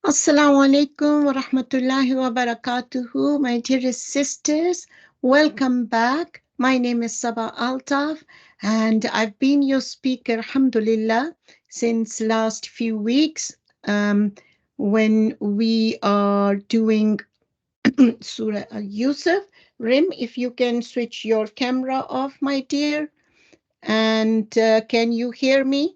Assalamu alaikum wa rahmatullahi wa barakatuhu, my dearest sisters. Welcome back. My name is Sabah Altaf, and I've been your speaker, alhamdulillah, since last few weeks when we are doing Surah Yusuf. Rim, if you can switch your camera off, my dear, and can you hear me?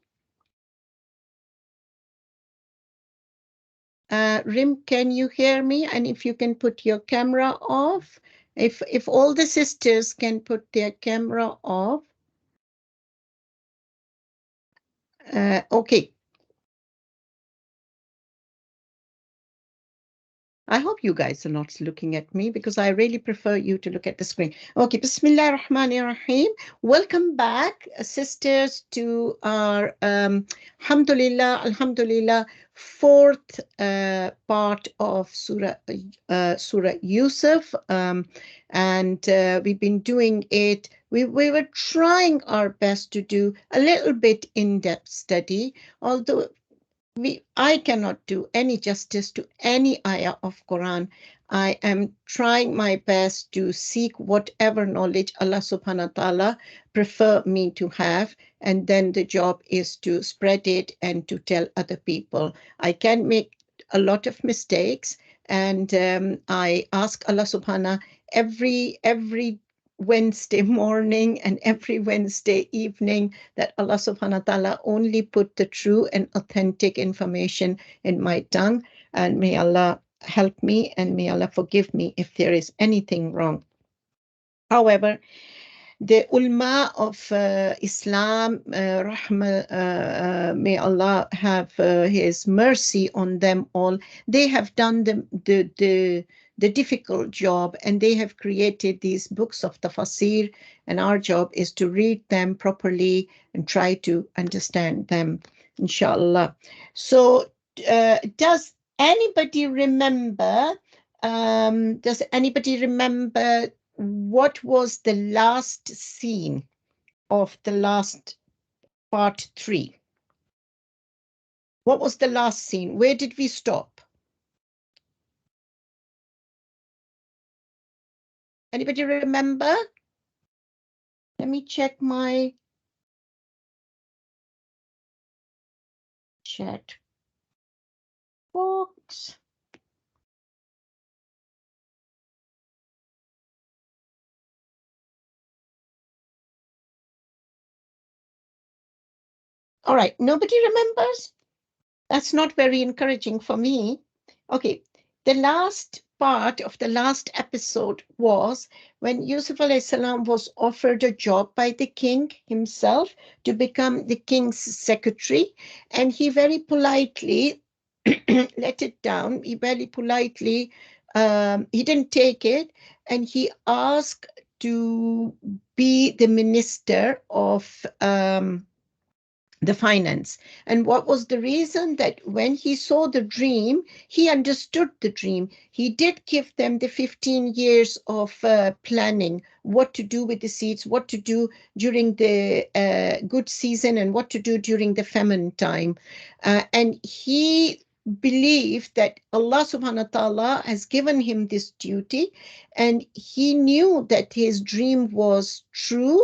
Rim, can you hear me? And if you can put your camera off, if all the sisters can put their camera off. Okay. I hope you guys are not looking at me because I really prefer you to look at the screen. Okay, Bismillah ar-Rahman ar-Rahim. Welcome back, sisters, to our Alhamdulillah, fourth part of Surah Yusuf. And we've been doing it. We were trying our best to do a little bit in-depth study, although I cannot do any justice to any ayah of Quran. I am trying my best to seek whatever knowledge Allah subhanahu wa ta'ala prefer me to have, and then the job is to spread it and to tell other people. I can make a lot of mistakes, and I ask Allah subhanahu every Wednesday morning and every Wednesday evening that Allah subhanahu wa ta'ala only put the true and authentic information in my tongue. And may Allah help me and may Allah forgive me if there is anything wrong. However, the ulama of Islam, may Allah have His mercy on them all. They have done the difficult job, and they have created these books of tafsir, and our job is to read them properly and try to understand them, inshallah. So, does anybody remember? Does anybody remember what was the last scene of the last part 3? What was the last scene? Where did we stop? Anybody remember? Let me check my chat box. All right, nobody remembers? That's not very encouraging for me. Okay, the last part of the last episode was when Yusuf alayhi salam was offered a job by the king himself to become the king's secretary, and he very politely let it down. He very politely, he didn't take it, and he asked to be the minister of the finance. And what was the reason? That when he saw the dream, he understood the dream. He did give them the 15 years of planning, what to do with the seeds, what to do during the good season, and what to do during the famine time. And he believed that Allah subhanahu wa ta'ala has given him this duty, and he knew that his dream was true,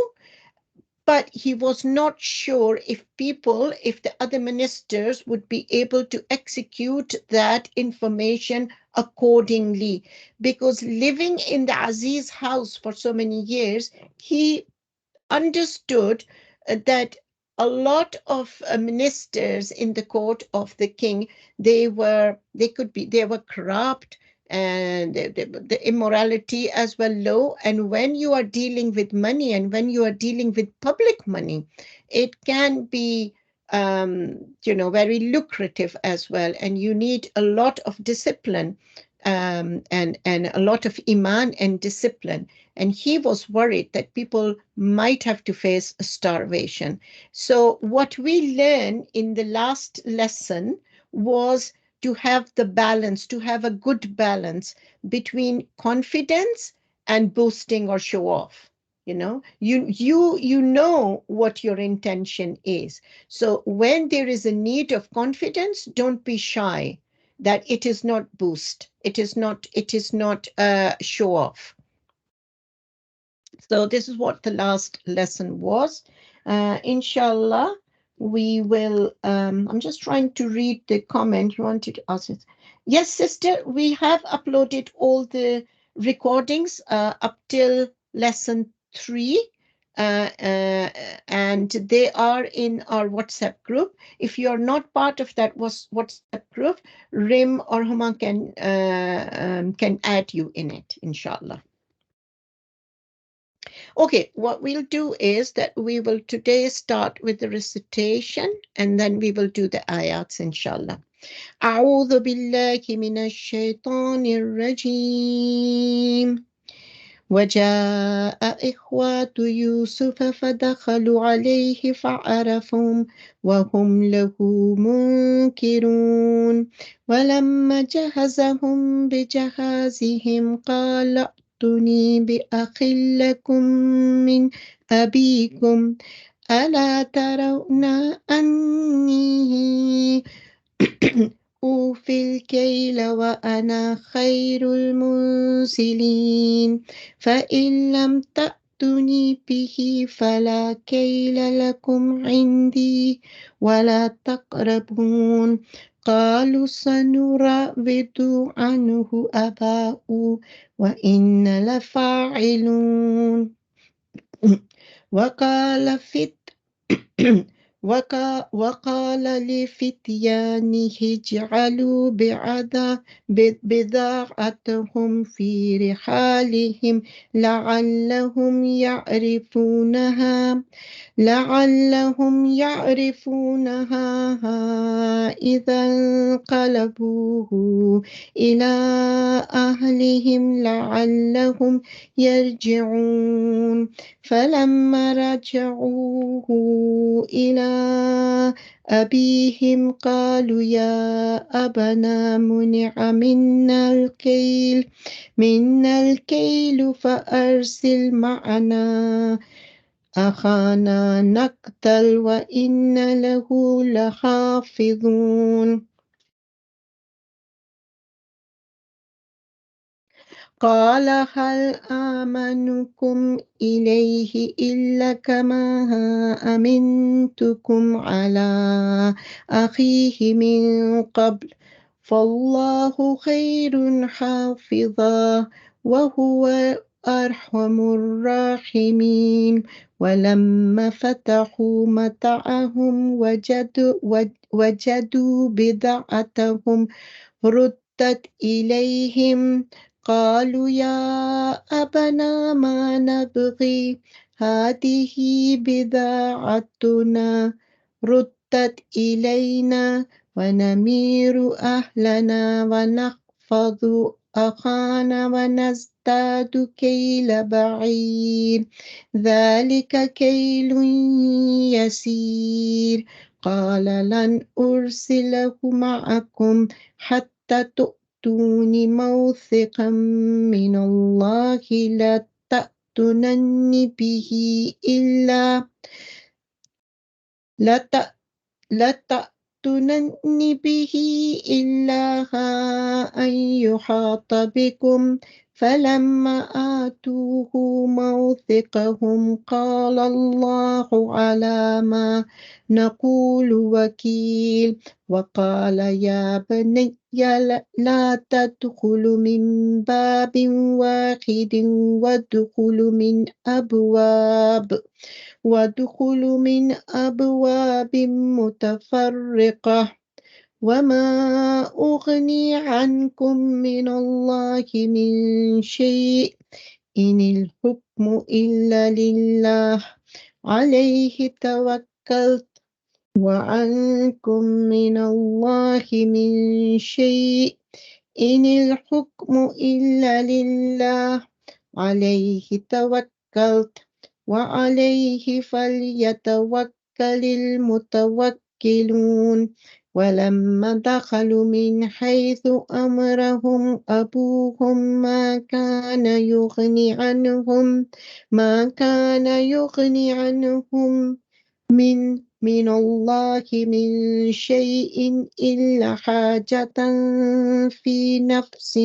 but he was not sure if the other ministers would be able to execute that information accordingly. Because living in the Aziz house for so many years, he understood that a lot of ministers in the court of the king, they were corrupt, and the immorality as well low. And when you are dealing with money, and when you are dealing with public money, it can be very lucrative as well, and you need a lot of discipline, and a lot of iman and discipline. And he was worried that people might have to face starvation. So what we learned in the last lesson was to have the balance, to have a good balance between confidence and boasting or show off. You know what your intention is. So when there is a need of confidence, don't be shy. that it is not boost. It is not show off. So this is what the last lesson was. Inshallah, we will. I'm just trying to read the comment. You wanted to ask it? Yes, sister. We have uploaded all the recordings up till lesson 3. And they are in our WhatsApp group. If you're not part of that WhatsApp group, Rim or Huma can add you in it, inshallah. Okay, what we'll do is that we will today start with the recitation and then we will do the ayats, inshallah. أعوذ بالله من الشيطان الرجيم. وجاء إخوة يوسف فدخلوا عليه فعرفهم وهم له منكرون ولما جهزهم بجهازهم قال ائتوني بأخ لكم من أبيكم ألا ترون أني أوفي الكيل وأنا خير المنزلين فإن لم تأتوني به فلا كيل لكم عندي ولا تقربون قالوا سنراود عنه أباه وإن لفاعلون وقال وقال لفتيانه اجعلوا بضاعتهم في رحالهم لعلهم يعرفونها إذا انقلبوه إلى أهلهم لعلهم يرجعون فلما رجعوه إلى أبيهم قالوا يا أبنا منع منا الكيل فأرسل معنا أخانا نقتل وإن له لحافظون قال هل آمنكم إليه إلا كما أمنتكم على أخيه من قبل فالله خير حافظا وهو أرحم الراحمين ولما فتحوا متاعهم وجدوا بضاعتهم ردت إليهم قالوا يا أبنا ما نبغي هذه بضاعتنا ردت إلينا ونمير أهلنا ونحفظ أخانا ونزداد كيل بعير ذلك كيل يسير قال لن أرسله معكم حتى تؤتوني موثقا من الله لا تأتونني به إلا لا تأتونني به إلا أن يحاط بكم فلما آتوه موثقهم قال الله على ما نقول وكيل وقال يا بني لا تدخلوا من باب واحد وادخلوا من أبواب متفرقة وما أغني عنكم من الله من شيء إن الحكم إلا لله عليه توكلت وعنكم من الله من شيء إن الحكم إلا لله عليه توكلت وعليه فليتوكل المتوكلون ولما دخلوا من حيث أمرهم أبوهم ما كان يغني عنهم من من الله من شيء إلا حاجة في نفس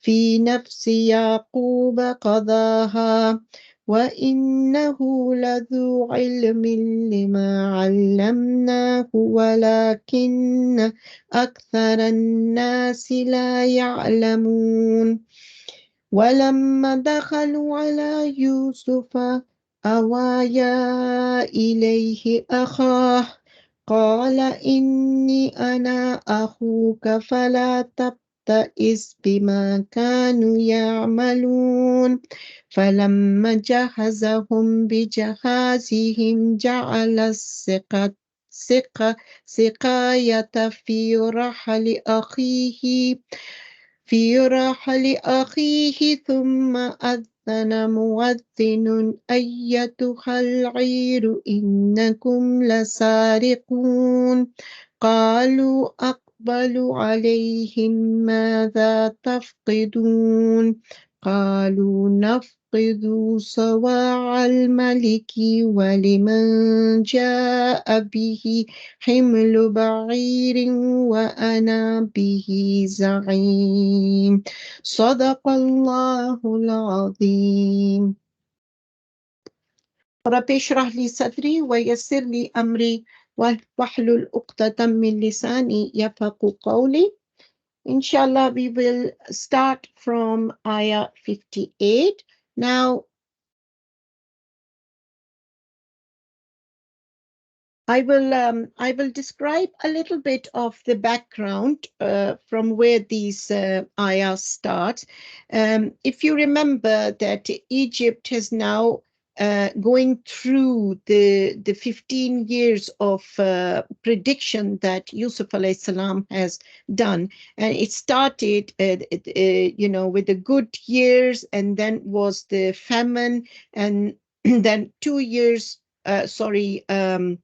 في نفس يعقوب قضاها وإنه لذو علم لما علمناه ولكن أكثر الناس لا يعلمون ولما دخلوا على يوسف أويا إليه أخاه قال إني أنا أخوك فلا تبتئس بما كانوا يعملون فلما جهزهم بجهازهم جعل سقاية في رحل أخيه ثم أذن مؤذن أيتها العير إنكم لسارقون قالوا أقبلوا عليهم ماذا تفقدون قالوا نفقد صواع الملك ولمن جاء به حمل بعير وأنا به زعيم صدق الله العظيم رب اشرح لي صدري ويسر لي أمري واحلل عقدة من لساني يفقهوا قولي. Inshallah, we will start from ayah 58. Now, I will describe a little bit of the background from where these ayahs start. If you remember that Egypt has now going through the 15 years of prediction that Yusuf alayhi salam has done, and it started, with the good years, and then was the famine, and then 2 years. 7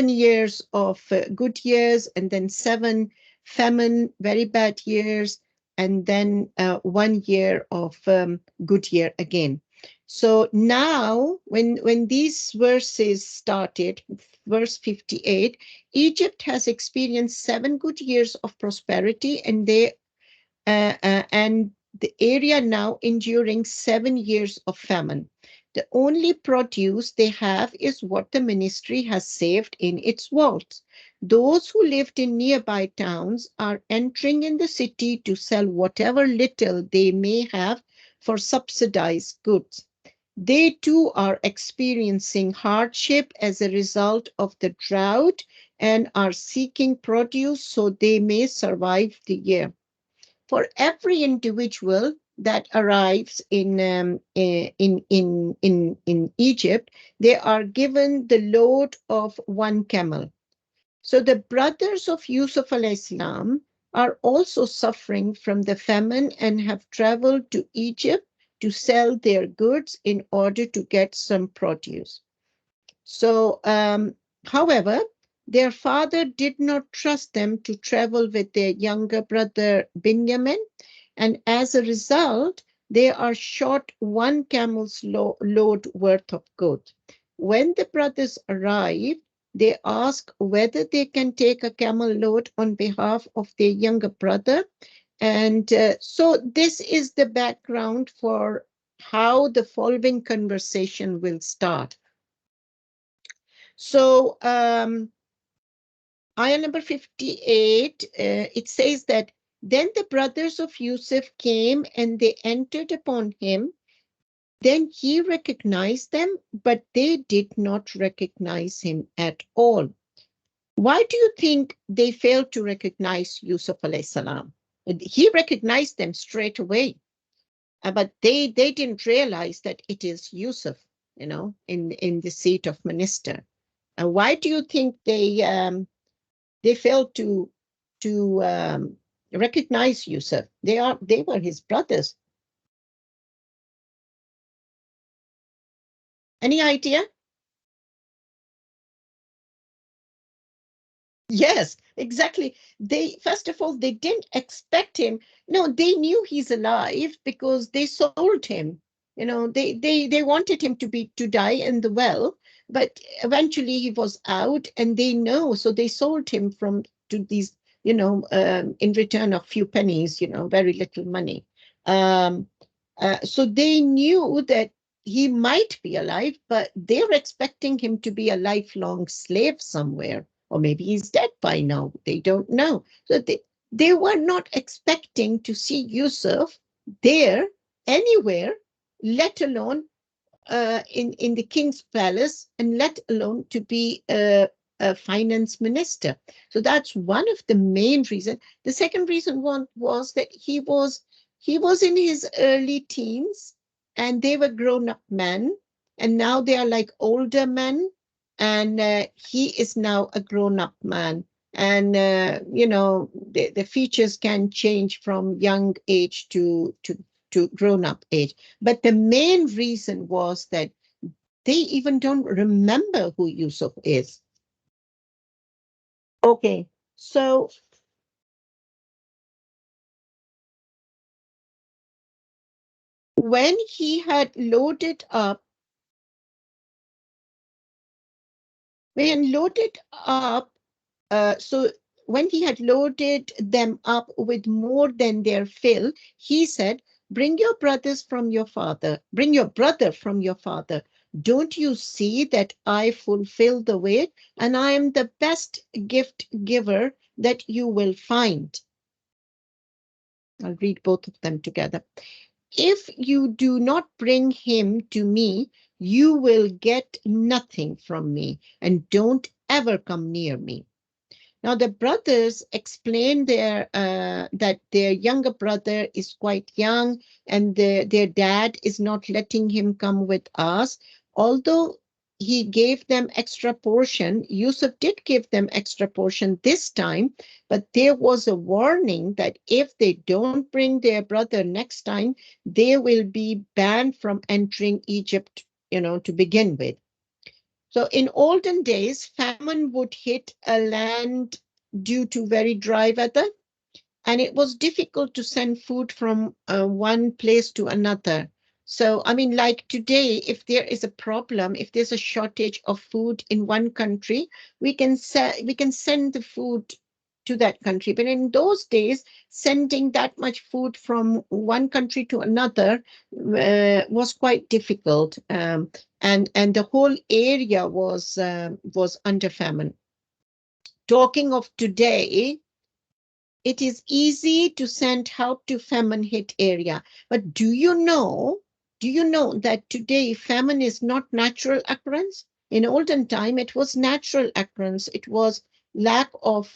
years of good years, and then 7 famine, very bad years, and then 1 year of good year again. So now, when these verses started, verse 58, Egypt has experienced 7 good years of prosperity, and the area now enduring 7 years of famine. The only produce they have is what the ministry has saved in its vaults. Those who lived in nearby towns are entering in the city to sell whatever little they may have for subsidized goods. They too are experiencing hardship as a result of the drought and are seeking produce so they may survive the year. For every individual that arrives in Egypt, they are given the load of 1 camel. So the brothers of Yusuf alayhi salam are also suffering from the famine and have traveled to Egypt to sell their goods in order to get some produce. So, however, their father did not trust them to travel with their younger brother Benjamin, and as a result, they are short 1 camel's load worth of goods. When the brothers arrive, they ask whether they can take a camel load on behalf of their younger brother. And so this is the background for how the following conversation will start. So, ayah number 58, it says that then the brothers of Yusuf came and they entered upon him. Then he recognized them, but they did not recognize him at all. Why do you think they failed to recognize Yusuf alayhi salam? He recognized them straight away, but they didn't realize that it is Yusuf, in the seat of minister. Why do you think they failed to recognize Yusuf? They were his brothers. Any idea? Yes, exactly. First of all, they didn't expect him. No, they knew he's alive because they sold him. They wanted him to die in the well. but eventually he was out, and they know, so they sold him to these, in return of few pennies, very little money. Um, so they knew that he might be alive, but they're expecting him to be a lifelong slave somewhere, or maybe he's dead by now. They don't know. So they were not expecting to see Yusuf there anywhere, let alone in the king's palace, and let alone to be a finance minister. So that's one of the main reasons. The second reason was that he was in his early teens, and they were grown-up men, and now they are like older men, and he is now a grown-up man. And the features can change from young age to grown-up age. But the main reason was that they even don't remember who Yusuf is. Okay, so when he had loaded up, when loaded up, so when he had loaded them up with more than their fill, he said, bring your brothers from your father, bring your brother from your father. Don't you see that I fulfill the weight, and I am the best gift giver that you will find? I'll read both of them together. If you do not bring him to me, you will get nothing from me, and don't ever come near me. Now, the brothers explain that their younger brother is quite young, and their dad is not letting him come with us. Although he gave them extra portion, Yusuf did give them extra portion this time, but there was a warning that if they don't bring their brother next time, they will be banned from entering Egypt, to begin with. So in olden days, famine would hit a land due to very dry weather, and it was difficult to send food from one place to another. So, I mean, like today, if there is a problem, if there's a shortage of food in one country, we can send the food to that country. But in those days, sending that much food from one country to another was quite difficult, and the whole area was under famine. Talking of today, it is easy to send help to famine hit area. But do you know that today famine is not natural occurrence? In olden time, it was natural occurrence. It was lack of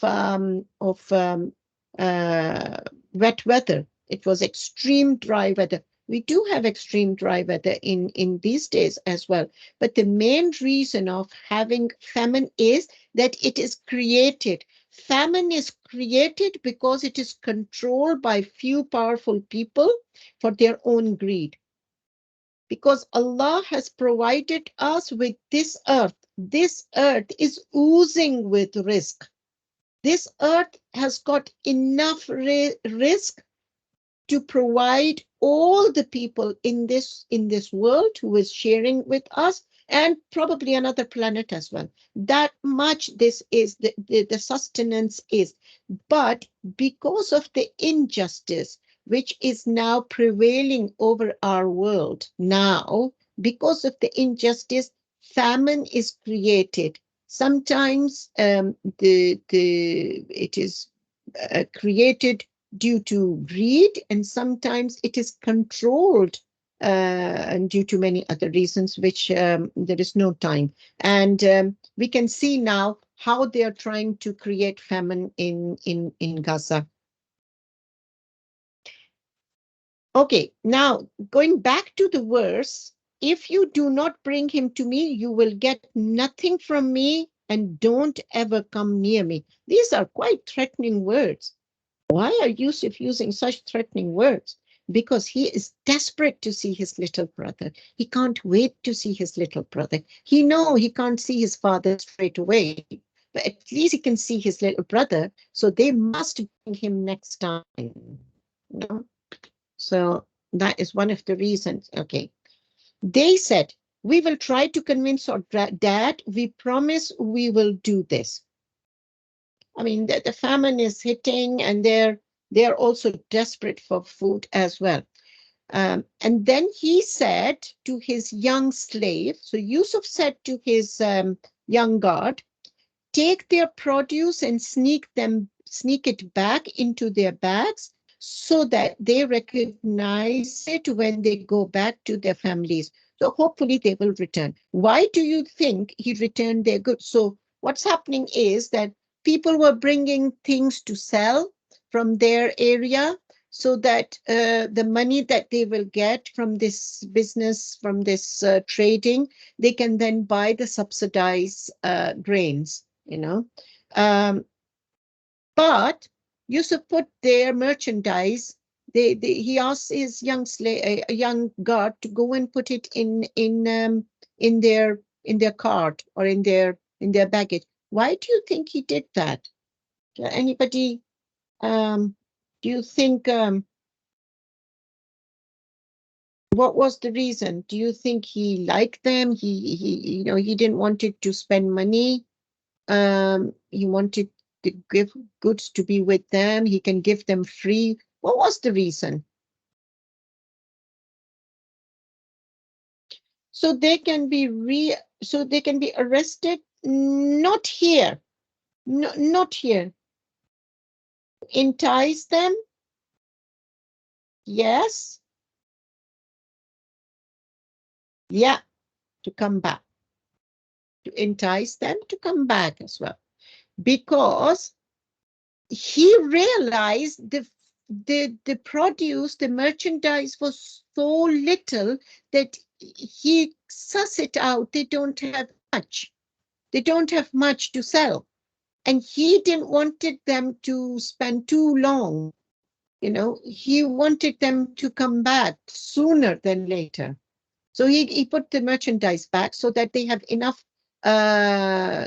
wet weather. It was extreme dry weather. We do have extreme dry weather in these days as well. But the main reason of having famine is that it is created. Famine is created because it is controlled by few powerful people for their own greed. Because Allah has provided us with this earth. This earth is oozing with risk. This earth has got enough risk to provide all the people in this world who is sharing with us, and probably another planet as well. That much this is the sustenance is. But because of the injustice which is now prevailing over our world now, because of the injustice, famine is created. Sometimes it is created due to greed, and sometimes it is controlled and due to many other reasons, which there is no time. And we can see now how they are trying to create famine in Gaza. Okay, now going back to the verse, if you do not bring him to me, you will get nothing from me, and don't ever come near me. These are quite threatening words. Why are Yusuf using such threatening words? Because he is desperate to see his little brother. He can't wait to see his little brother. He knows he can't see his father straight away, but at least he can see his little brother. So they must bring him next time. So that is one of the reasons. Okay. They said, we will try to convince our dad. We promise we will do this. I mean, the famine is hitting, and they're also desperate for food as well. And then he said to his young slave, so Yusuf said to his young guard, take their produce and sneak it back into their bags so that they recognize it when they go back to their families. So hopefully they will return. Why do you think he returned their goods? So what's happening is that people were bringing things to sell from their area, so that the money that they will get from this business, from this trading, they can then buy the subsidized grains, you know. Um, but Yusuf put their merchandise. He asked his young slave, a young guard, to go and put it in their cart or in their baggage. Why do you think he did that? Anybody? Do you think? What was the reason? Do you think he liked them? He didn't want it to spend money. He wanted the goods to be with them. He can give them free. What was the reason? So they can be arrested. Not here. No, not here. Entice them. Yes. Yeah. To come back. To entice them to come back as well. Because he realized the produce, the merchandise was so little that he suss it out. They don't have much. They don't have much to sell. And he didn't wanted them to spend too long. He wanted them to come back sooner than later. So he put the merchandise back so that they have enough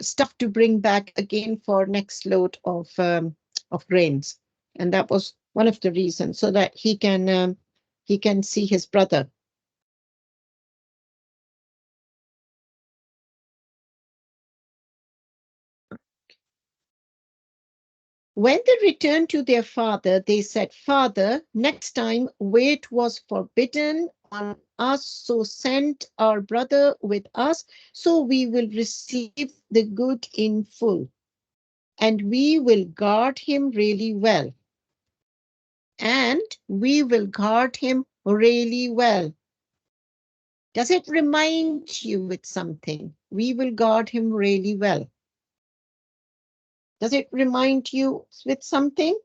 stuff to bring back again for next load of grains. And that was one of the reasons, so that he can see his brother. When they returned to their father, they said, Father, next time weight was forbidden on us, so send our brother with us, so we will receive the good in full, and we will guard him really well. And we will guard him really well. Does it remind you with something? We will guard him really well. Does it remind you with something?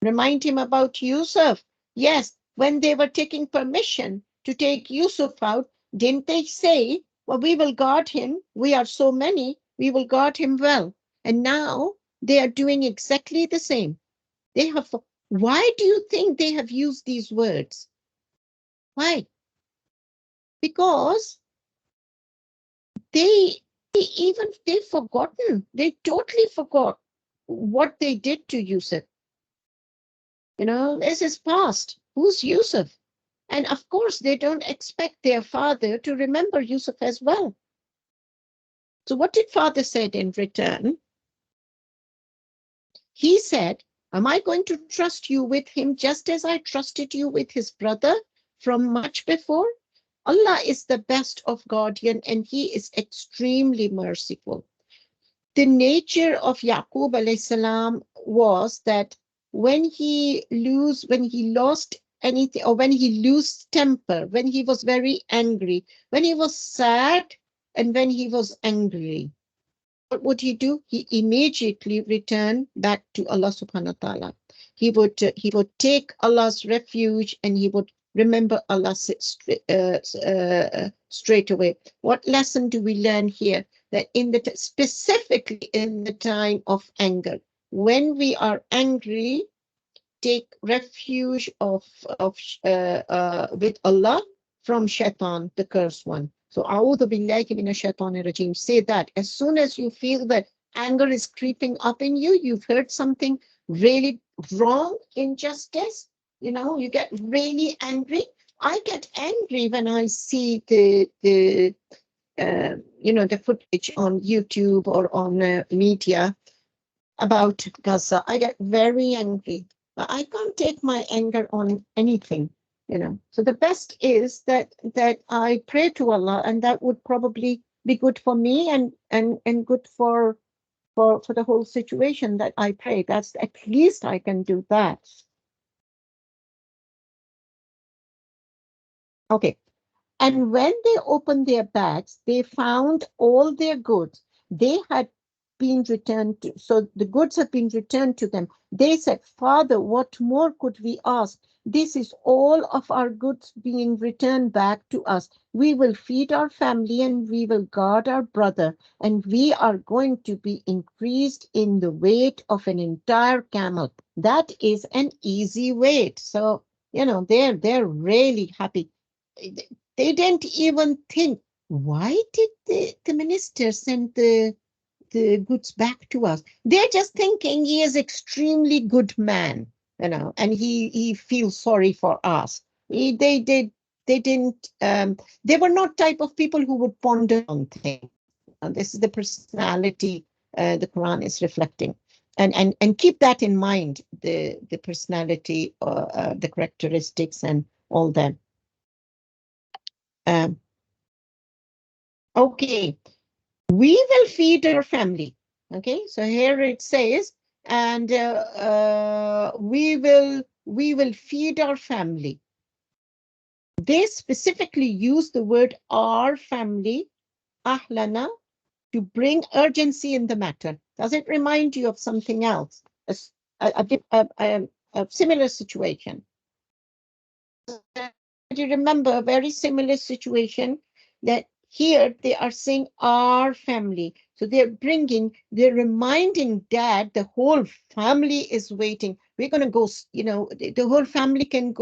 Remind him about Yusuf. Yes, when they were taking permission to take Yusuf out, didn't they say, well, we will guard him. We are so many, we will guard him well. And now they are doing exactly the same. They have. Why do you think they have used these words? Why? Because they they've forgotten. They totally forgot what they did to Yusuf. This is past. Who's Yusuf? And of course, they don't expect their father to remember Yusuf as well. So what did father said in return? He said, am I going to trust you with him just as I trusted you with his brother from much before? Allah is the best of guardian, and he is extremely merciful. The nature of Yaqub alayhi salam was that when he lost anything, or when he lost temper, when he was very angry, when he was sad, and when he was angry, what would he do? He immediately returned back to Allah subhanahu wa ta'ala. He would take Allah's refuge, and he would remember Allah straight away. What lesson do we learn here? That specifically in the time of anger, when we are angry, take refuge with Allah from shaitan, the cursed one. So, A'udhu billahi minash shaitanir rajim. Say that as soon as you feel that anger is creeping up in you, you've heard something really wrong injustice, you get really angry. I get angry when I see the footage on YouTube or on media about Gaza. I get very angry, but I can't take my anger on anything. So the best is that I pray to Allah, and that would probably be good for me and good for the whole situation that I pray. That's at least I can do that. Okay. And when they opened their bags, they found all their goods. They had been returned to, so the goods have been returned to them. They said, Father, what more could we ask? This is all of our goods being returned back to us. We will feed our family and we will guard our brother, and we are going to be increased in the weight of an entire camel. That is an easy weight. So, they're really happy. They didn't even think, why did the minister send the goods back to us? They're just thinking he is extremely good man, and he feels sorry for us. They didn't, they were not type of people who would ponder on things. This is the personality the Quran is reflecting. And keep that in mind, the personality, the characteristics and all that. Um, okay, we will feed our family. Okay, so here it says, and we will feed our family. They specifically use the word our family, ahlana, to bring urgency in the matter. Does it remind you of something else? A similar situation? Do you remember a very similar situation that here they are saying our family? So they're reminding dad the whole family is waiting. We're going to go, the whole family can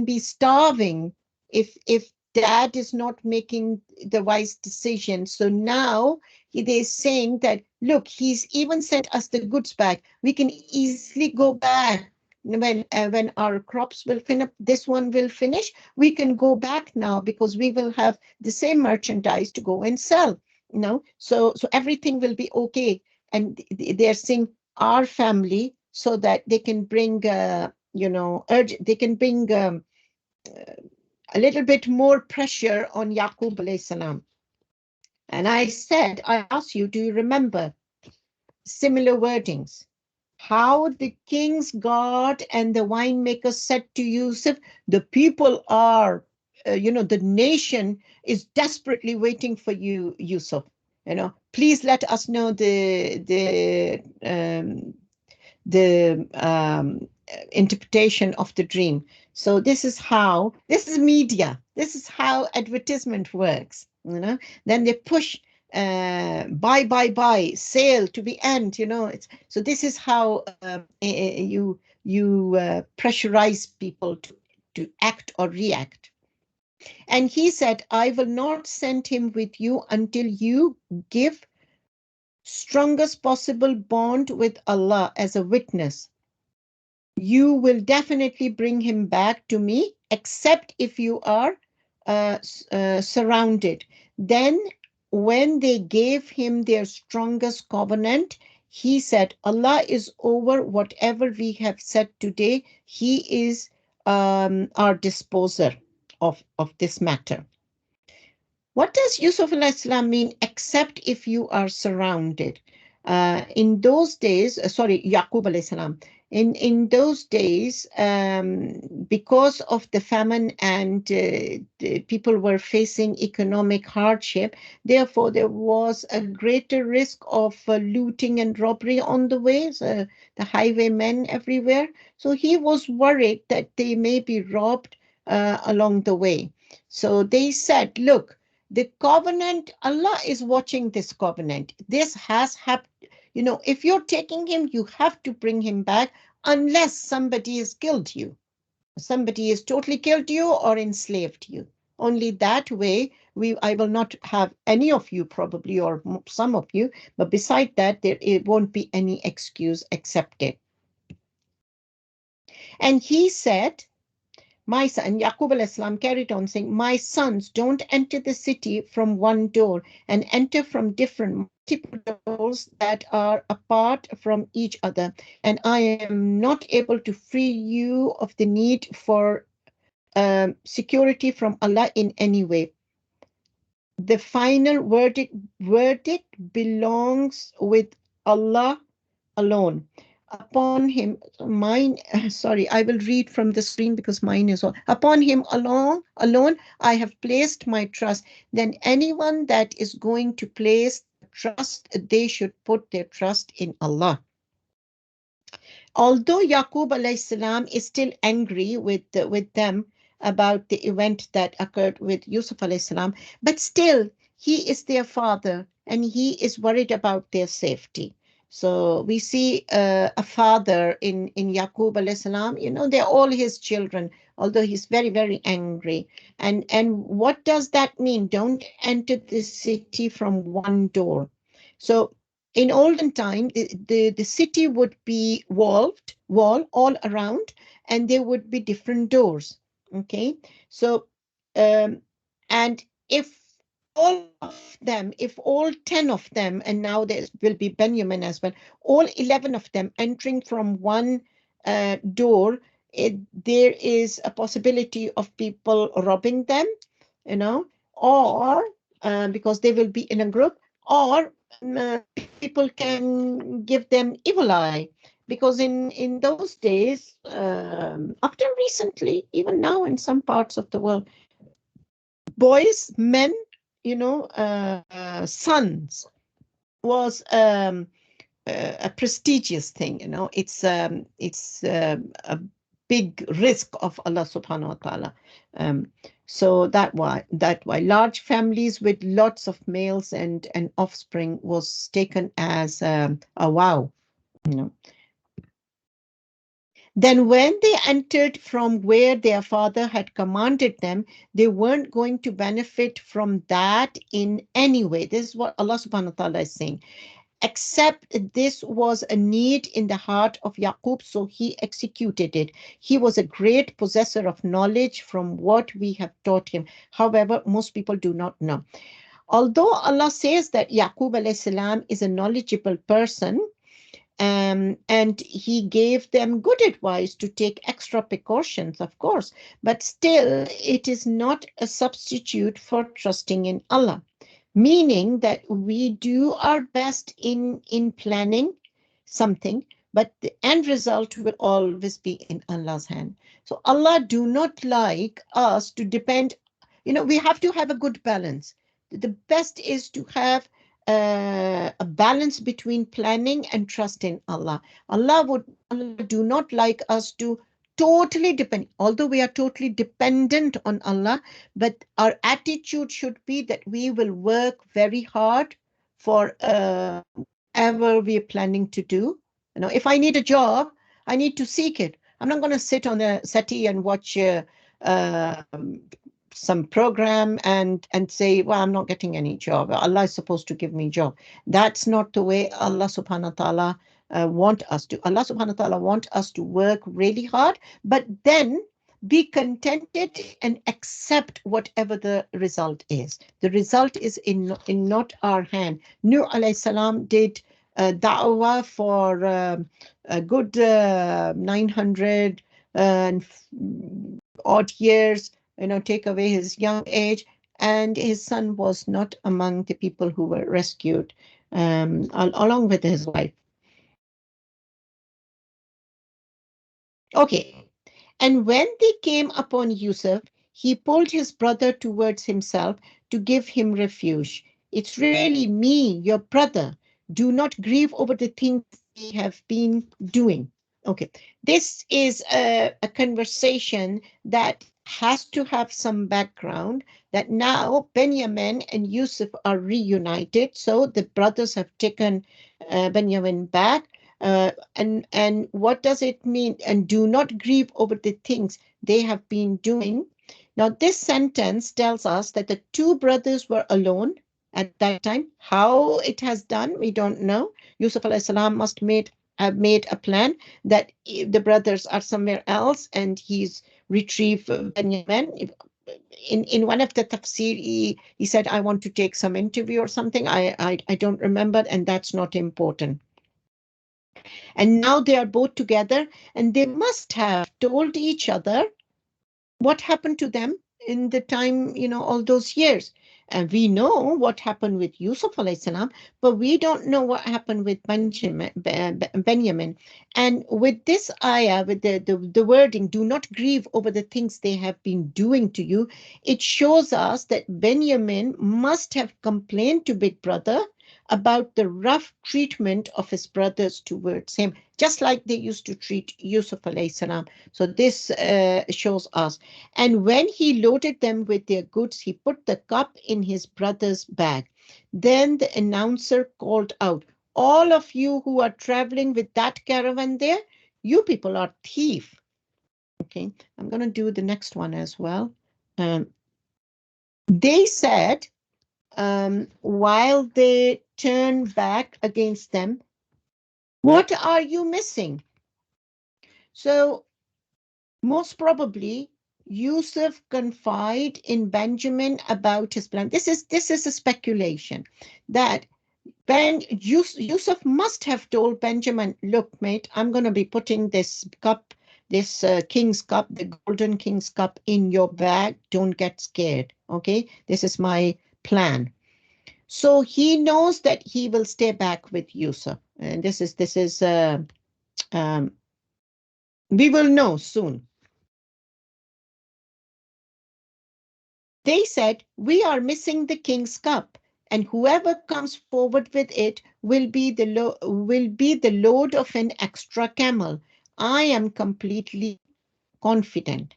be starving if dad is not making the wise decision. So now they're saying that, look, he's even sent us the goods back. We can easily go back when our crops will finish, this one will finish, we can go back now because we will have the same merchandise to go and sell. So everything will be okay. And they're saying our family so that they can bring, they can bring a little bit more pressure on Yaqub alayhi salam. And I asked you, do you remember similar wordings? How the king's guard and the winemaker said to Yusuf, the people are, the nation is desperately waiting for you, Yusuf. Please let us know the interpretation of the dream. So this is media. This is how advertisement works. Then they push buy, sale to the end. So this is how you pressurize people to act or react. And he said, I will not send him with you until you give strongest possible bond with Allah as a witness. You will definitely bring him back to me, except if you are surrounded. Then, when they gave him their strongest covenant, he said, Allah is over whatever we have said today. He is our disposer of this matter. What does Yusuf al-Islam mean, except if you are surrounded? In those days, Yaqub al-Islam, in those days, because of the famine and the people were facing economic hardship, therefore there was a greater risk of looting and robbery on the ways, the highwaymen everywhere. So he was worried that they may be robbed along the way. So they said, look, the covenant, Allah is watching this covenant. This has happened. If you're taking him, you have to bring him back unless somebody has killed you. Somebody has totally killed you or enslaved you. Only that way, I will not have any of you probably, or some of you, but beside that, it won't be any excuse accepted. And he said, my son, and Yaqub alayhi salam carried on saying, my sons, don't enter the city from one door and enter from different multiple doors that are apart from each other. And I am not able to free you of the need for security from Allah in any way. The final verdict belongs with Allah alone. Upon him, mine, sorry, I will read from the screen because mine is all. Upon him alone, I have placed my trust. Then anyone that is going to place trust, they should put their trust in Allah. Although Yaqub alayhi salam is still angry with them about the event that occurred with Yusuf alayhi salam, but still he is their father and he is worried about their safety. So we see a father in Yaqub alayhi salam, they're all his children, although he's very, very angry. And what does that mean? Don't enter the city from one door. So in olden time, the city would be wall all around, and there would be different doors. Okay, so um, and if all 10 of them, and now there will be Benjamin as well, all 11 of them entering from one door, there is a possibility of people robbing them, or because they will be in a group, or people can give them evil eye, because in those days, up to recently, even now in some parts of the world, boys, men, sons was a prestigious thing. It's a big risk of Allah subhanahu wa ta'ala. So that why large families with lots of males and offspring was taken as a wow. you know Then when they entered from where their father had commanded them, they weren't going to benefit from that in any way. This is what Allah subhanahu wa ta'ala is saying. Except this was a need in the heart of Yaqub, so he executed it. He was a great possessor of knowledge from what we have taught him. However, most people do not know. Although Allah says that Yaqub alayhi salam is a knowledgeable person, and he gave them good advice to take extra precautions, of course, but still it is not a substitute for trusting in Allah, meaning that we do our best in planning something, but the end result will always be in Allah's hand. So Allah do not like us to depend, we have to have a good balance. The best is to have a balance between planning and trust in Allah. Allah do not like us to totally depend, although we are totally dependent on Allah, but our attitude should be that we will work very hard for whatever we are planning to do. If I need a job, I need to seek it. I'm not going to sit on a settee and watch some program and say, well, I'm not getting any job. Allah is supposed to give me a job. That's not the way Allah subhanahu wa ta'ala want us to. Allah subhanahu wa ta'ala want us to work really hard, but then be contented and accept whatever the result is. The result is in not our hand. Nuh alayhi salam did da'wah for a good 900 and odd years, take away his young age, and his son was not among the people who were rescued, along with his wife. Okay, and when they came upon Yusuf, he pulled his brother towards himself to give him refuge. It's really me, your brother. Do not grieve over the things we have been doing. Okay, this is a conversation that has to have some background, that now Benjamin and Yusuf are reunited. So the brothers have taken Benjamin back. And what does it mean? And do not grieve over the things they have been doing. Now, this sentence tells us that the two brothers were alone at that time. How it has done, we don't know. Yusuf alayhi salam must made have made a plan that the brothers are somewhere else and he's retrieved Benjamin. In one of the tafsir, he said, I want to take some interview or something. I don't remember, and that's not important. And now they are both together, and they must have told each other what happened to them in the time, all those years. And we know what happened with Yusuf alayhi salam, but we don't know what happened with Benjamin. And with this ayah, with the wording, do not grieve over the things they have been doing to you, it shows us that Benjamin must have complained to Big Brother about the rough treatment of his brothers towards him, just like they used to treat Yusuf alayhi salam. So this shows us. And when he loaded them with their goods, he put the cup in his brother's bag. Then the announcer called out, all of you who are traveling with that caravan there, you people are thieves. Okay, I'm going to do the next one as well. They said, while they turned back against them, what are you missing? So most probably, Yusuf confided in Benjamin about his plan. This is a speculation that Yusuf must have told Benjamin, look, mate, I'm going to be putting this cup, this king's cup, the golden king's cup in your bag. Don't get scared. Okay, this is my plan. So he knows that he will stay back with Yusuf. And this is we will know soon. They said, we are missing the king's cup, and whoever comes forward with it will be the load of an extra camel. I am completely confident.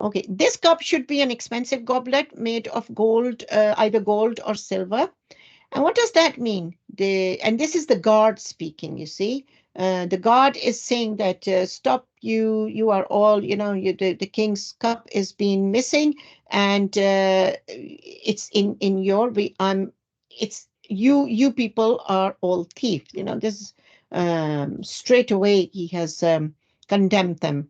Okay, this cup should be an expensive goblet made of gold, either gold or silver. And what does that mean? And this is the guard speaking, you see. The guard is saying that stop, you are all, the king's cup is being missing, and it's in your it's you people are all thieves. This straight away he has condemned them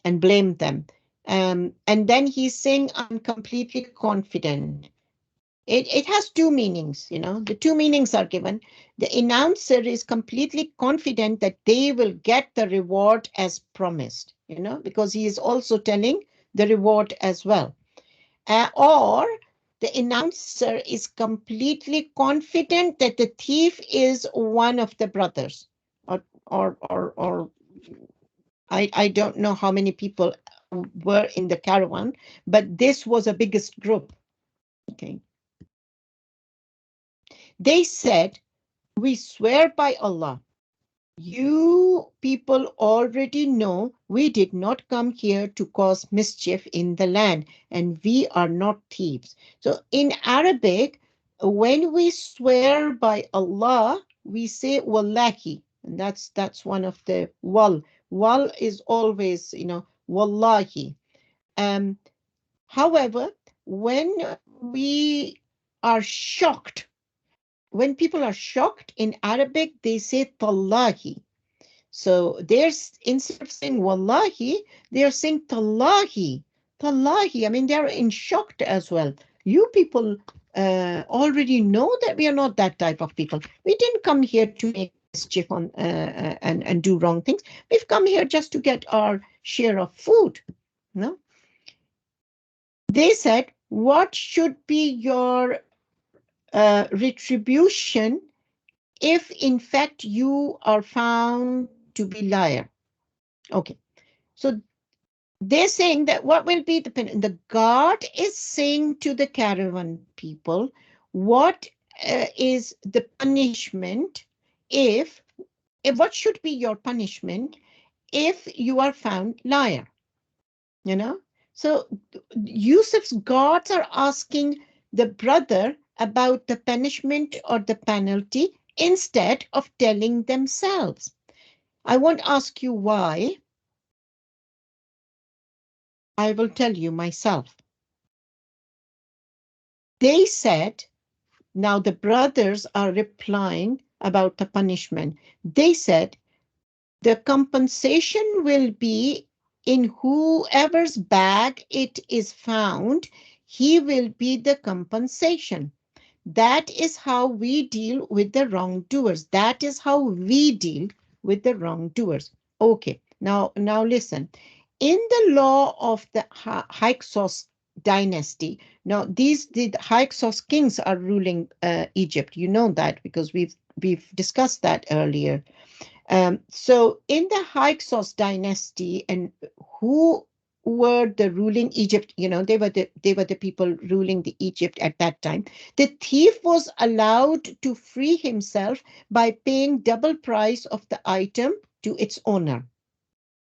and blamed them. And then he's saying, I'm completely confident. It has two meanings, the two meanings are given. The announcer is completely confident that they will get the reward as promised, because he is also telling the reward as well. Or the announcer is completely confident that the thief is one of the brothers, or I don't know how many people were in the caravan, but this was a biggest group. Okay. They said, we swear by Allah, you people already know we did not come here to cause mischief in the land, and we are not thieves. So in Arabic, when we swear by Allah, we say wallahi, and that's one of the wal. Wal is always, wallahi. However, when we are shocked, when people are shocked in Arabic, they say tallahi. So there's, instead of saying wallahi, they are saying tallahi. Tallahi. I mean, they're in shock as well. You people already know that we are not that type of people. We didn't come here to make mischief and do wrong things. We've come here just to get our share of food. No? They said, what should be your retribution if in fact you are found to be liar? Okay, so they're saying that what will be the guard is saying to the caravan people, what is the punishment if what should be your punishment if you are found liar? So Yusuf's guards are asking the brother about the punishment or the penalty instead of telling themselves. I won't ask you why. I will tell you myself. They said, now the brothers are replying about the punishment. They said, The compensation will be in whoever's bag it is found, he will be the compensation. That is how we deal with the wrongdoers. That is how we deal with the wrongdoers. Okay, now listen. In the law of the Hyksos dynasty, now the Hyksos kings are ruling Egypt. You know that because we've discussed that earlier. So in the Hyksos dynasty, and who were the ruling Egypt, they were the people ruling the Egypt at that time. The thief was allowed to free himself by paying double price of the item to its owner.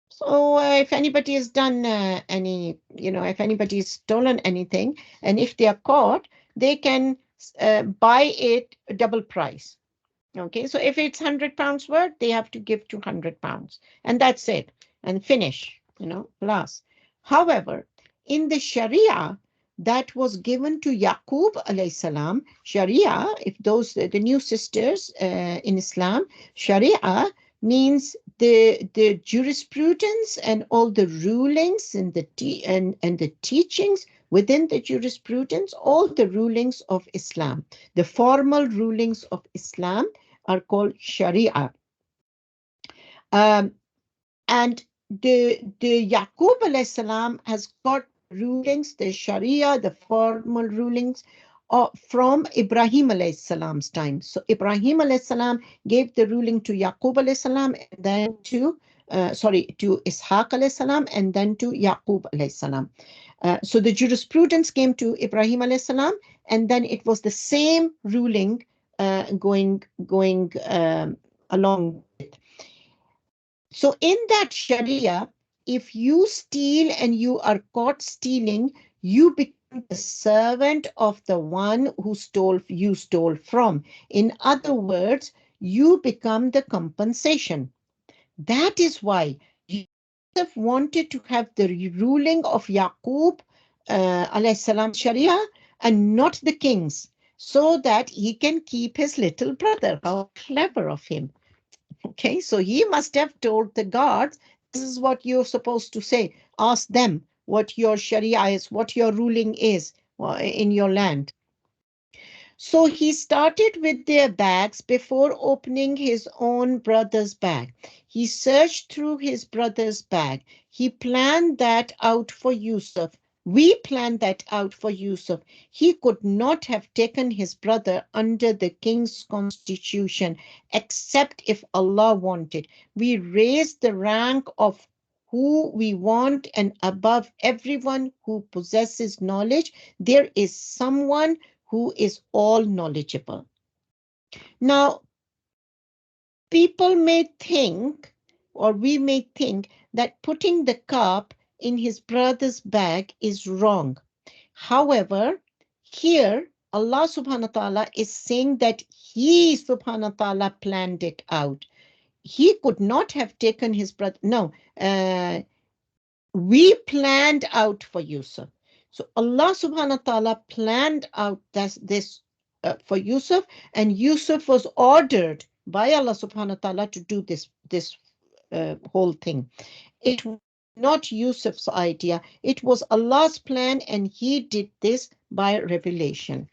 So if anybody has done if anybody has stolen anything, and if they are caught, they can buy it double price. Okay, so if it's £100 worth, they have to give £200, and that's it, and finish, last. However, in the Sharia that was given to Yaqub alayhi salam, Sharia, if those the new sisters in Islam, Sharia means the jurisprudence and all the rulings and and the teachings within the jurisprudence, all the rulings of Islam, the formal rulings of Islam are called Sharia. Um, and the Yaqub alayhi salam has got rulings, the Sharia, the formal rulings from Ibrahim alayhi salam's time. So Ibrahim alayhi salam gave the ruling to Yaqub alayhi salam, and then to Ishaq alayhi salam, and then to Yaqub alayhi salam. So the jurisprudence came to Ibrahim alayhi salam, and then it was the same ruling going along. So in that Sharia, if you steal and you are caught stealing, you become the servant of the one who you stole from. In other words, you become the compensation. That is why Yusuf wanted to have the ruling of Yaqub alayhi salam Sharia and not the king's, so that he can keep his little brother. How clever of him. Okay, so he must have told the guards, this is what you're supposed to say. Ask them what your Sharia is, what your ruling is in your land. So he started with their bags before opening his own brother's bag. He searched through his brother's bag. He planned that out for Yusuf. We planned that out for Yusuf. He could not have taken his brother under the king's constitution, except if Allah wanted. We raised the rank of who we want, and above everyone who possesses knowledge, there is someone who is all knowledgeable. Now, people may think, or we may think, that putting the cup in his brother's bag is wrong. However, here Allah subhanahu wa ta'ala is saying that he subhanahu wa ta'ala planned it out. He could not have taken his brother. No, we planned out for Yusuf. So Allah subhanahu wa ta'ala planned out this for Yusuf, and Yusuf was ordered by Allah subhanahu wa ta'ala to do this whole thing. It was not Yusuf's idea. It was Allah's plan, and he did this by revelation.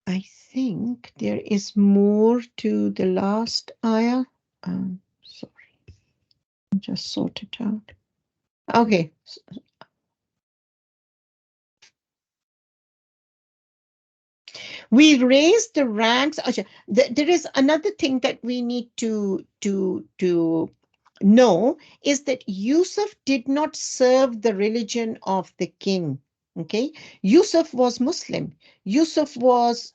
I think there is more to the last ayah. Sorry, just sort it out. Okay. We raise the ranks. There is another thing that we need to know, is that Yusuf did not serve the religion of the king. Okay, Yusuf was Muslim. Yusuf was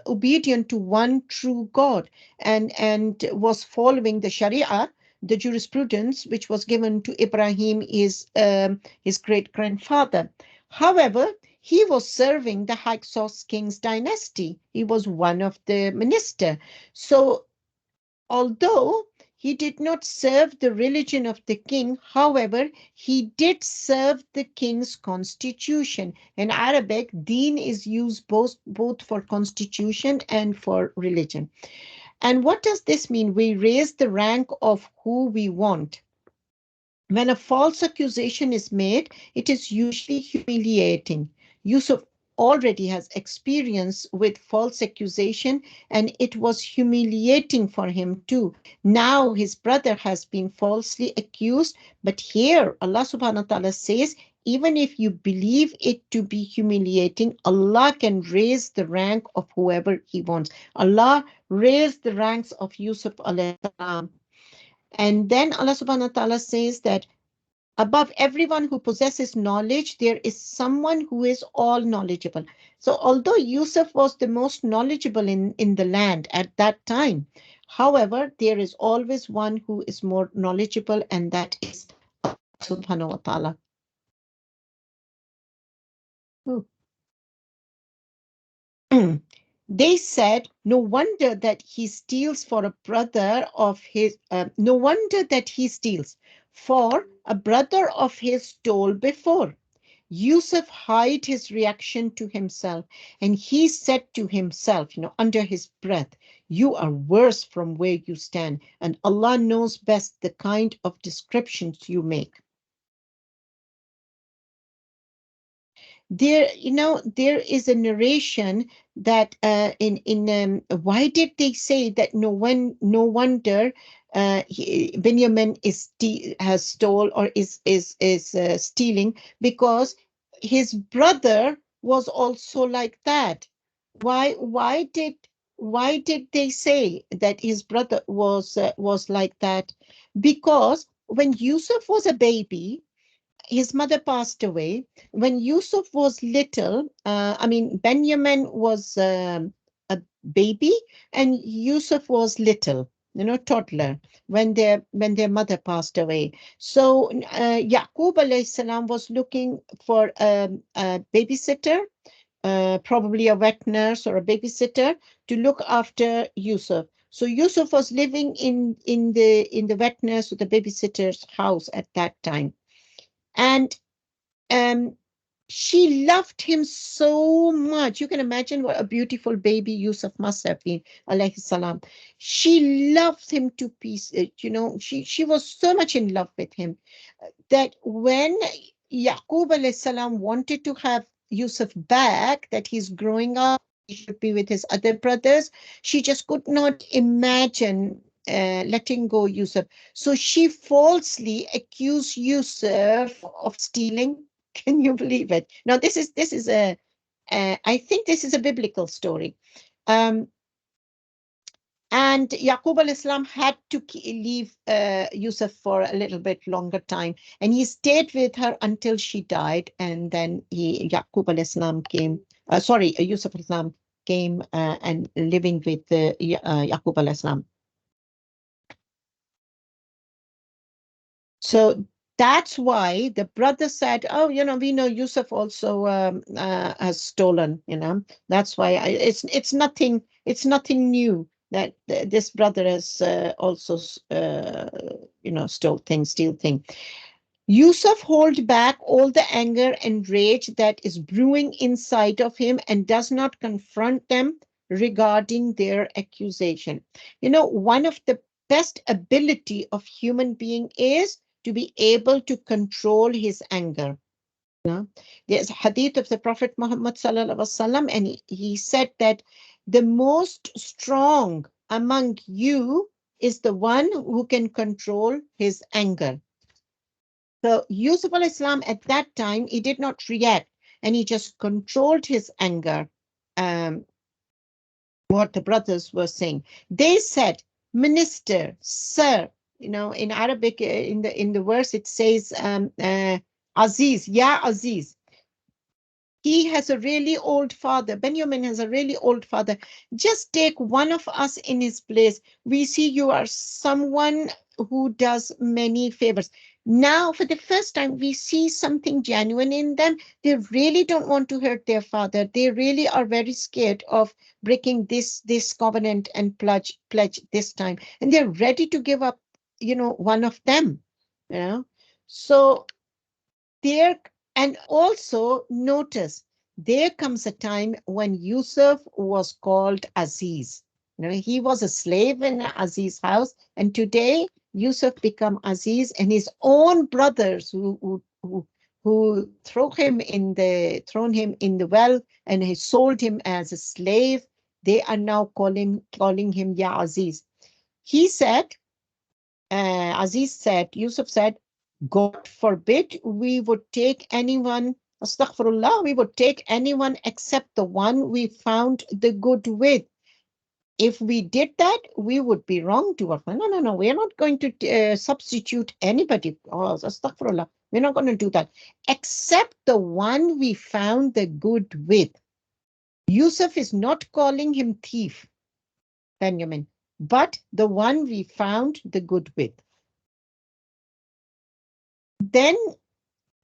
obedient to one true God, and was following the Sharia, the jurisprudence which was given to Ibrahim, his great grandfather. However, he was serving the Hyksos king's dynasty. He was one of the minister. So although he did not serve the religion of the king. However, he did serve the king's constitution. In Arabic, deen is used both for constitution and for religion. And what does this mean? We raise the rank of who we want. When a false accusation is made, it is usually humiliating. Yusuf already has experience with false accusation, and it was humiliating for him too. Now his brother has been falsely accused, but here Allah subhanahu wa ta'ala says, even if you believe it to be humiliating, Allah can raise the rank of whoever he wants. Allah raised the ranks of Yusuf alayhi salam. And then Allah subhanahu wa ta'ala says that above everyone who possesses knowledge, there is someone who is all knowledgeable. So although Yusuf was the most knowledgeable in the land at that time, however, there is always one who is more knowledgeable, and that is subhanahu wa ta'ala. They said, no wonder that he steals for a brother of his, no wonder that he steals, for a brother of his stole before. Yusuf hid his reaction to himself, and he said to himself, under his breath, you are worse from where you stand, and Allah knows best the kind of descriptions you make. There is a narration that why did they say that no wonder Benjamin has stole or is stealing, because his brother was also like that. Why did they say that his brother was like that? Because when Yusuf was a baby, his mother passed away. When Yusuf was little, Benjamin was a baby, and Yusuf was little, toddler, when their mother passed away. So Yaqub alayhi salam was looking for a babysitter, probably a wet nurse or a babysitter, to look after Yusuf. So Yusuf was living in the wet nurse or the babysitter's house at that time. And um, she loved him so much. You can imagine what a beautiful baby Yusuf must have been, alayhi salam. She loved him to pieces. She was so much in love with him that when Yaqub alayhi salam wanted to have Yusuf back, that he's growing up, he should be with his other brothers, she just could not imagine letting go Yusuf. So she falsely accused Yusuf of stealing. Can you believe it? Now this is I think this is a biblical story. Um, and Yaqub al-Islam had to leave Yusuf for a little bit longer time. And he stayed with her until she died. And then Yaqub al-Islam came, Yusuf al-Islam came and living with Yaqub al-Islam. So that's why the brother said, oh, we know Yusuf also has stolen, That's why it's nothing new that this brother has also, steal thing. Yusuf hold back all the anger and rage that is brewing inside of him and does not confront them regarding their accusation. One of the best ability of human being is to be able to control his anger. There's a hadith of the Prophet Muhammad sallallahu alaihi wasallam, and he said that the most strong among you is the one who can control his anger. So Yusuf al-Islam at that time, he did not react, and he just controlled his anger. What the brothers were saying, they said, minister, sir. In Arabic, in the verse, it says, Aziz, ya Aziz. He has a really old father. Benjamin has a really old father. Just take one of us in his place. We see you are someone who does many favors. Now, for the first time, we see something genuine in them. They really don't want to hurt their father. They really are very scared of breaking this covenant and pledge this time. And they're ready to give up one of them, you know. So there, and also notice, there comes a time when Yusuf was called Aziz. He was a slave in Aziz's house, and today Yusuf become Aziz, and his own brothers who thrown him in the well, and he sold him as a slave. They are now calling him Ya Aziz. He said, Yusuf said, God forbid we would take anyone, astaghfirullah, we would take anyone except the one we found the good with. If we did that, we would be wrong to our friend. No, no, no, we're not going to substitute anybody. Oh, astaghfirullah, we're not going to do that. Except the one we found the good with. Yusuf is not calling him thief, Benjamin, but the one we found the good with. Then,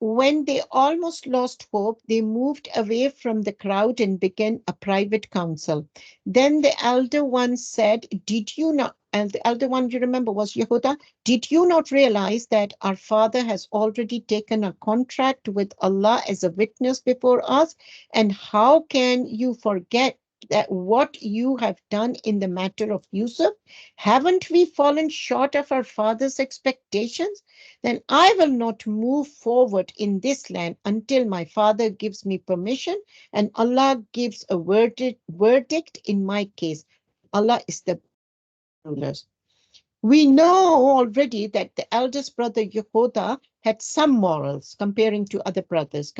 when they almost lost hope, they moved away from the crowd and began a private council. Then the elder one said, Did you not? And the elder one, you remember, was Yehuda. Did you not realize that our father has already taken a contract with Allah as a witness before us? And how can you forget that what you have done in the matter of Yusuf? Haven't we fallen short of our father's expectations? Then I will not move forward in this land until my father gives me permission and Allah gives a verdict in my case. Allah is the rulers. We know already that the eldest brother Yehuda had some morals comparing to other brothers.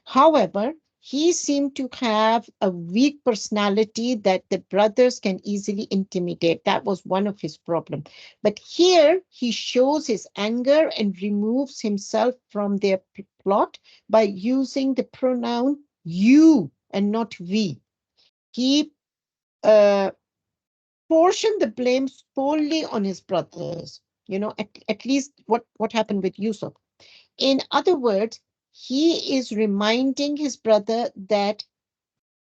However, he seemed to have a weak personality that the brothers can easily intimidate. That was one of his problems. But here he shows his anger and removes himself from their plot by using the pronoun you and not we. He uh, portion the blame solely on his brothers. At least what happened with Yusuf. In other words, he is reminding his brother that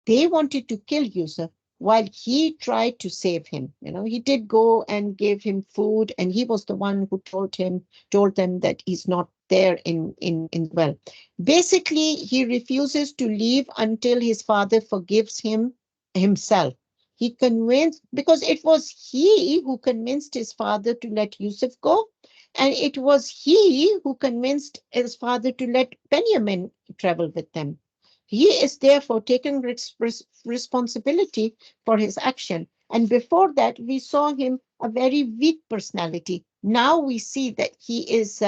they wanted to kill Yusuf while he tried to save him. He did go and give him food, and he was the one who told them that he's not there in well. Basically, he refuses to leave until his father forgives him himself. He convinced, because it was he who convinced his father to let Yusuf go, and it was he who convinced his father to let Benjamin travel with them. He is therefore taking responsibility for his action. And before that, we saw him a very weak personality. Now we see that he's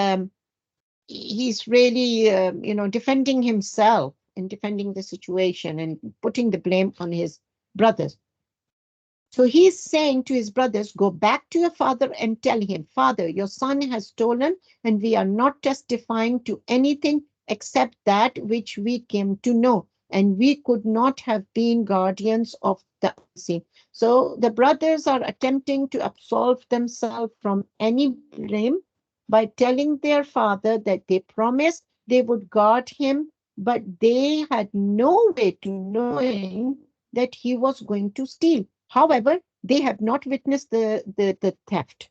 really, defending himself and defending the situation and putting the blame on his brothers. So he's saying to his brothers, go back to your father and tell him, Father, your son has stolen, and we are not testifying to anything except that which we came to know. And we could not have been guardians of the unseen. So the brothers are attempting to absolve themselves from any blame by telling their father that they promised they would guard him, but they had no way to knowing that he was going to steal. However, they have not witnessed the theft.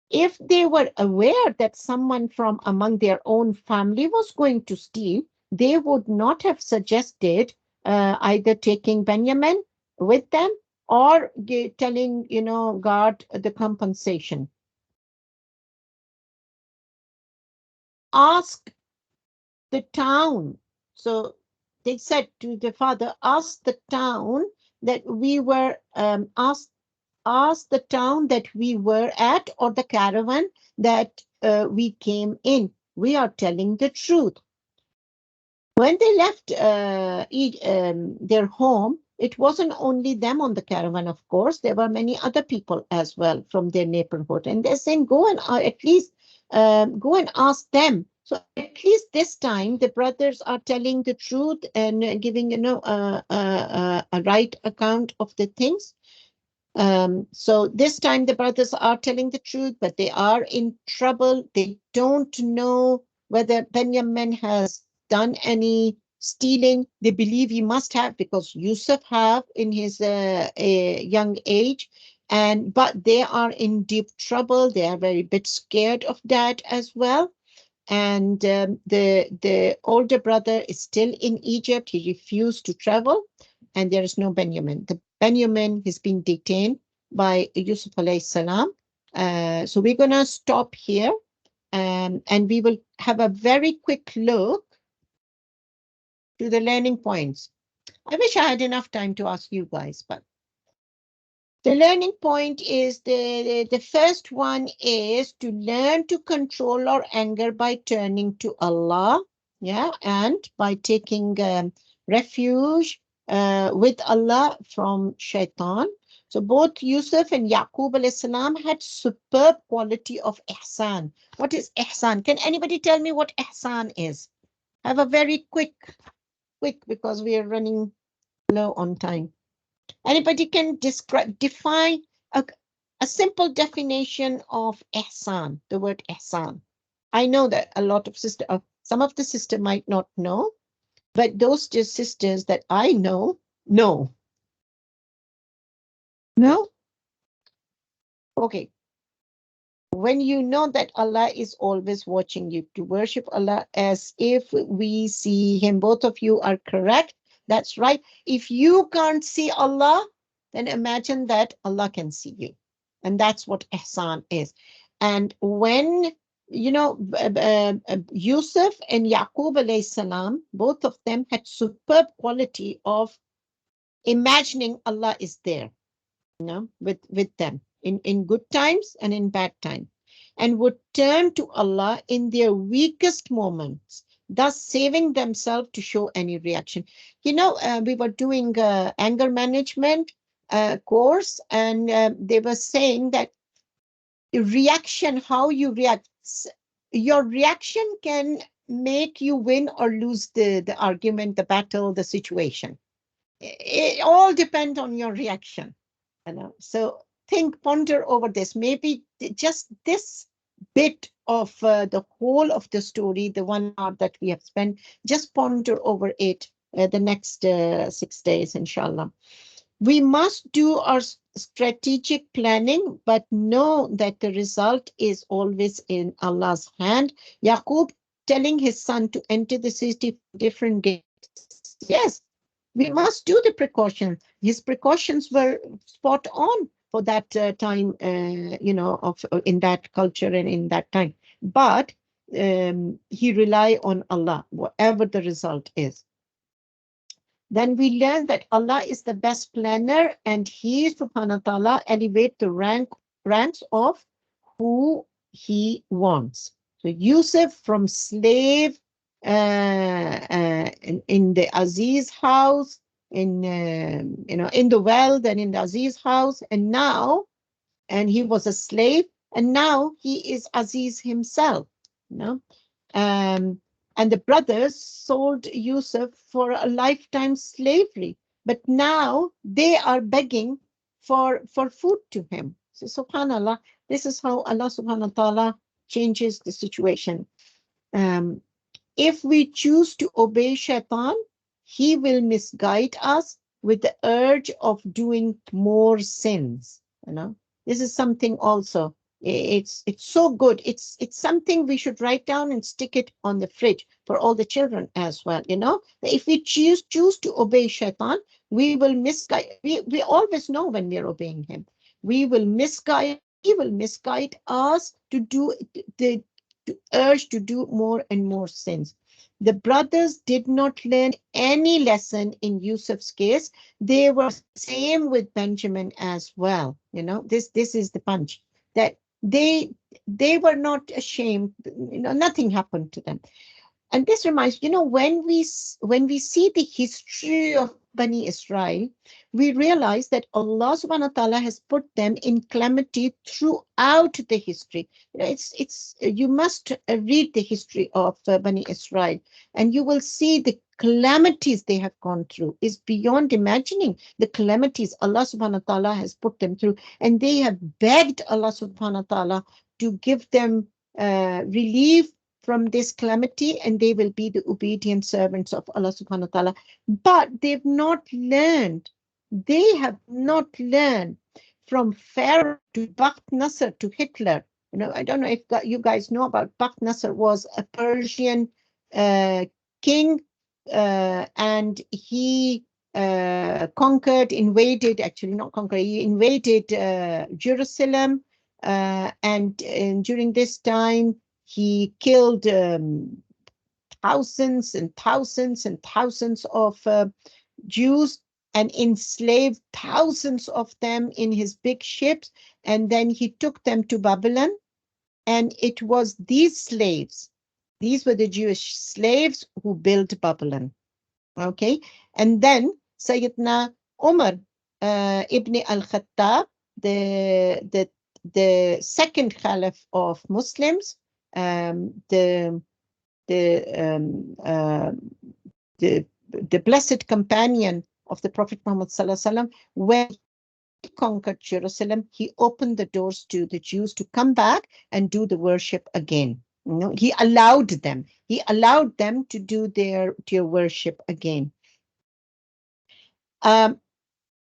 If they were aware that someone from among their own family was going to steal, they would not have suggested either taking Benjamin with them or telling, guard the compensation. Ask the town. So they said to the father, ask the town that we were ask the town that we were at or the caravan that we came in. We are telling the truth. When they left their home, it wasn't only them on the caravan, of course. There were many other people as well from their neighborhood. And they're saying, go and at least go and ask them. So at least this time, the brothers are telling the truth and giving, a right account of the things. So this time the brothers are telling the truth, but they are in trouble. They don't know whether Benjamin has done any stealing. They believe he must have, because Yusuf have in his young age. But they are in deep trouble. They are very bit scared of dad as well. And the older brother is still in Egypt. He refused to travel, and there is no Benjamin. The Benjamin has been detained by Yusuf alayhi salam. So we're gonna stop here, and we will have a very quick look to the learning points. I wish I had enough time to ask you guys, but the learning point is the first one is to learn to control our anger by turning to Allah, yeah, and by taking refuge with Allah from shaitan. So both Yusuf and Yaqub alayhi salam had superb quality of ihsan. What is ihsan? Can anybody tell me what ihsan is? Have a very quick, because we are running low on time. Anybody can define a simple definition of ihsan, the word ihsan. I know that a lot of some of the sister might not know, but those just sisters that I know. No. Okay. When you know that Allah is always watching you, to worship Allah as if we see him. Both of you are correct. That's right. If you can't see Allah, then imagine that Allah can see you. And that's what ihsan is. And when, Yusuf and Yaqub alayhi salam, both of them had superb quality of imagining Allah is there, with them in good times and in bad times, and would turn to Allah in their weakest moments, thus saving themselves to show any reaction. We were doing anger management course, and they were saying that reaction, how you react, your reaction can make you win or lose the argument, the battle, the situation. It all depends on your reaction. So ponder over this. Maybe just this bit of the whole of the story, the 1 hour that we have spent, just ponder over it the next 6 days, inshallah. We must do our strategic planning, but know that the result is always in Allah's hand. Yaqub telling his son to enter the city from different gates. Yes, we must do the precautions. His precautions were spot on for that time, in that culture and in that time. But he rely on Allah, whatever the result is. Then we learn that Allah is the best planner, and He, subhanahu wa ta'ala, elevate the ranks of who He wants. So Yusuf from slave in the Aziz house, in the well, then in the Aziz house, and he was a slave, and now he is Aziz himself. And the brothers sold Yusuf for a lifetime slavery, but now they are begging for food to him. So subhanallah, this is how Allah subhanahu wa ta'ala changes the situation. If we choose to obey shaitan, he will misguide us with the urge of doing more sins. This is something also. It's so good. It's something we should write down and stick it on the fridge for all the children as well. If we choose to obey shaitan, we will misguide. We always know when we're obeying him. He will misguide us to do the urge to do more and more sins. The brothers did not learn any lesson in Yusuf's case. They were same with Benjamin as well. This is the punch, that they were not ashamed. Nothing happened to them. And this reminds, when we see the history of Bani Israel, we realize that Allah subhanahu wa ta'ala has put them in calamity throughout the history. You must read the history of Bani Israel, and you will see the calamities they have gone through is beyond imagining. The calamities Allah subhanahu wa ta'ala has put them through, and they have begged Allah subhanahu wa ta'ala to give them relief from this calamity, and they will be the obedient servants of Allah subhanahu wa ta'ala. But they have not learned from Pharaoh to Bakht Nasser to Hitler. I don't know if you guys know about Bakht Nasser. Was a Persian king, and he he invaded Jerusalem, and during this time he killed thousands and thousands and thousands of Jews, and enslaved thousands of them in his big ships, and then he took them to Babylon. And it was these were the Jewish slaves who built Babylon. Okay, and then Sayyidina Umar ibn al-Khattab, the second Caliph of Muslims, the blessed companion of the Prophet Muhammad Sallallahu Alaihi Wasallam, when he conquered Jerusalem, he opened the doors to the Jews to come back and do the worship again. He allowed them to do their worship again.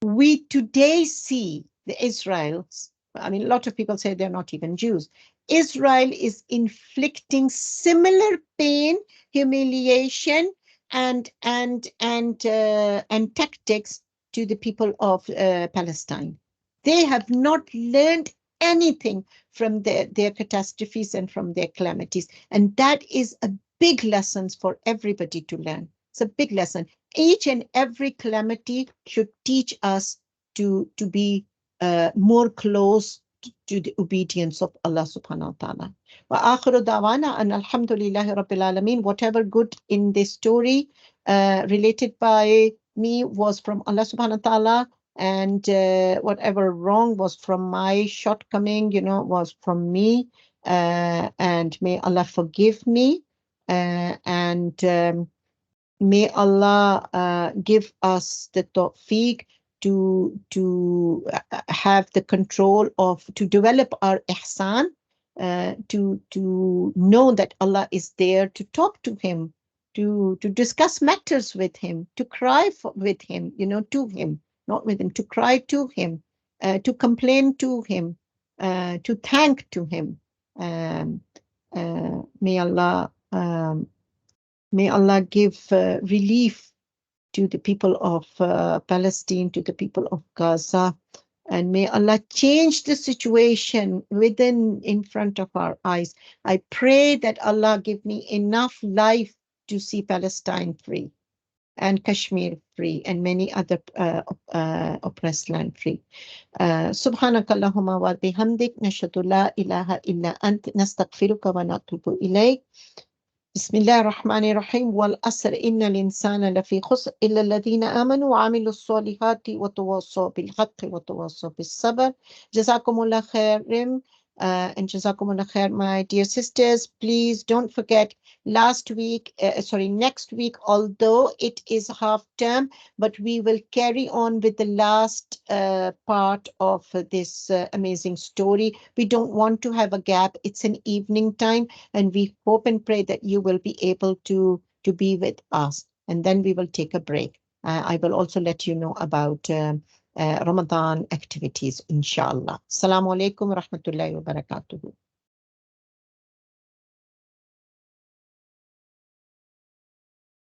We today see the Israels. I mean, a lot of people say they're not even Jews. Israel is inflicting similar pain, humiliation, and tactics to the people of Palestine. They have not learned anything from their catastrophes and from their calamities, and that is a big lesson for everybody to learn. It's a big lesson. Each and every calamity should teach us to be more close to the obedience of Allah subhanahu wa ta'ala. Wa akhiru dawana an alhamdulillahi rabbil alameen. Whatever good in this story related by me was from Allah subhanahu wa ta'ala, and whatever wrong was from my shortcoming, was from me, and may Allah forgive me, and may Allah give us the tawfiq to have the control to develop our ihsan, to know that Allah is there, to talk to him, to discuss matters with him, to cry with him, to him, not with him, to cry to him, to complain to him, to thank to him. May Allah give relief to the people of Palestine, to the people of Gaza, and may Allah change the situation in front of our eyes. I pray that Allah give me enough life to see Palestine free, and Kashmir free, and many other oppressed land free. Subhanakallahumma wa bihamdik, nashhadu la ilaha illa ant, nastaghfiruka wa natubu ilayk. بسم الله الرحمن الرحيم والأسر إن الإنسان لفي خسر إلا الذين آمنوا وعملوا الصالحات وتواصوا بالحق وتواصوا بالصبر. جزاكم الله خير. And Jazakumullah khair, my dear sisters. Please don't forget, next week, although it is half term, but we will carry on with the last part of this amazing story. We don't want to have a gap. It's an evening time, and we hope and pray that you will be able to be with us, and then we will take a break. I will also let you know about Ramadan activities, inshallah. Assalamu alaikum wa rahmatullahi wa barakatuhu.